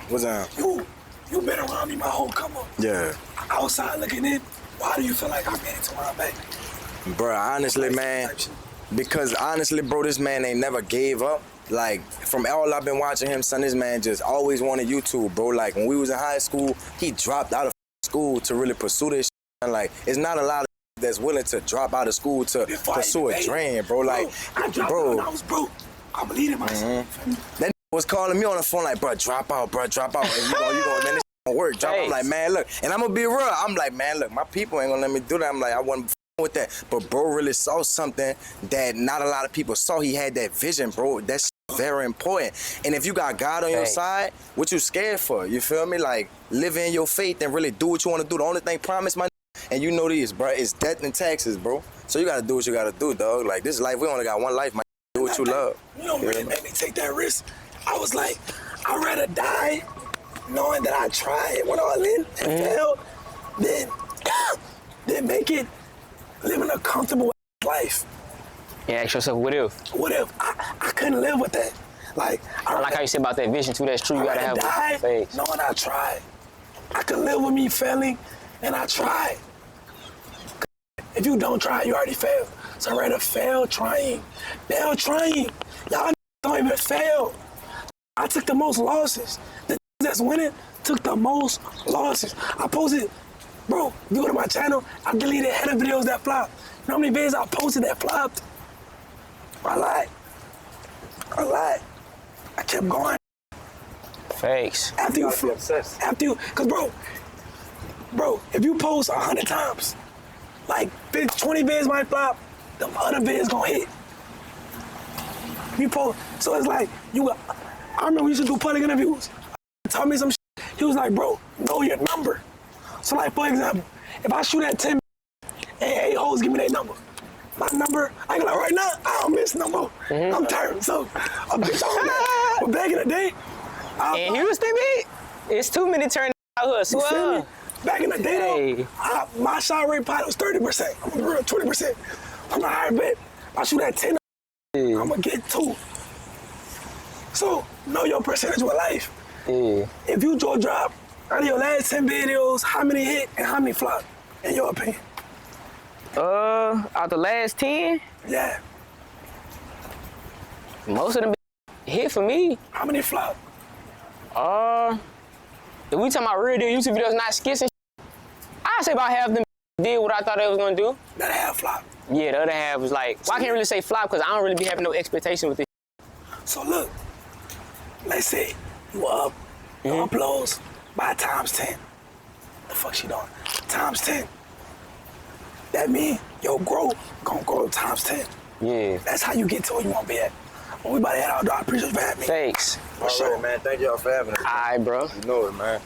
What's up? You been around me my whole come up. Yeah. Outside looking in, why do you feel like I made it to where I'm at? Bro, honestly, man, because honestly, bro, this man ain't never gave up. Like, from all I've been watching him, son, this man just always wanted YouTube, bro. Like, when we was in high school, he dropped out of school to really pursue this shit. And, like, it's not a lot of that's willing to drop out of school to pursue a dream, bro. Like, I dropped out when I was broke. I believe in myself. That was calling me on the phone like, bro, drop out. And you gonna, man, this gonna work. Drop out. I'm like, man, look. And I'm gonna be real. I'm like, man, look, my people ain't gonna let me do that. I'm like, I wasn't with that. But bro really saw something that not a lot of people saw. He had that vision, bro. That's very important. And if you got God on your side, what you scared for? You feel me? Like, live in your faith and really do what you want to do. The only thing promised, my and you know this, bro, is death and taxes, bro. So you gotta do what you gotta do, dog. Like, this life, we only got one life, man. Do what you love. You know what really made me take that risk? I was like, I'd rather die knowing that I tried, went all in, and failed, than make it living a comfortable life. Yeah, ask yourself, what if? What if I couldn't live with that? Like, I like how you said about that vision too. That's true. You gotta have faith. Knowing I tried. I could live with me failing, and I tried. If you don't try, you already failed. So I'd rather fail trying. Fail trying. Y'all don't even fail. I took the most losses. The that's winning took the most losses. I posted, bro, if you go to my channel, I deleted header videos that flopped. You know how many videos I posted that flopped? I lied. I kept going. Fakes. After you, cause bro, if you post 100 times, like 20 vids might flop, the other vids gonna hit. You post, so it's like, I remember we used to do public interviews. He told me some shit. He was like, bro, know your number. So like, for example, if I shoot at 10 and 8 hoes give me their number, my number, I ain't like right now, I don't miss no more. I'm tired, so I'm just on that. But back in the day, in Houston, man, it's too many turn out here. So, back in the day, though, my shot rate probably was 30%. I'm real 20%. I'm a higher bet. If I shoot at 10, I'm gonna get 2. So, know your percentage with life. If you drop out of your last 10 videos, how many hit and how many flop, in your opinion? Out the last 10? Yeah. Most of them hit for me. How many flop? If we talking about real deal YouTube videos, not skits and shit, I'd say about half of them did what I thought they was gonna do. That half flop. Yeah, the other half was like, well, I can't really say flop because I don't really be having no expectation with this. So look, let's say you up, your uploads by times 10. The fuck she doing? Times 10. That mean your growth gonna grow times 10. Yeah. That's how you get to where you wanna be at. Well, we about to head out, dog. I appreciate you for having me. Thanks. For sure, man. Thank y'all for having us. All right, bro. You know it, man.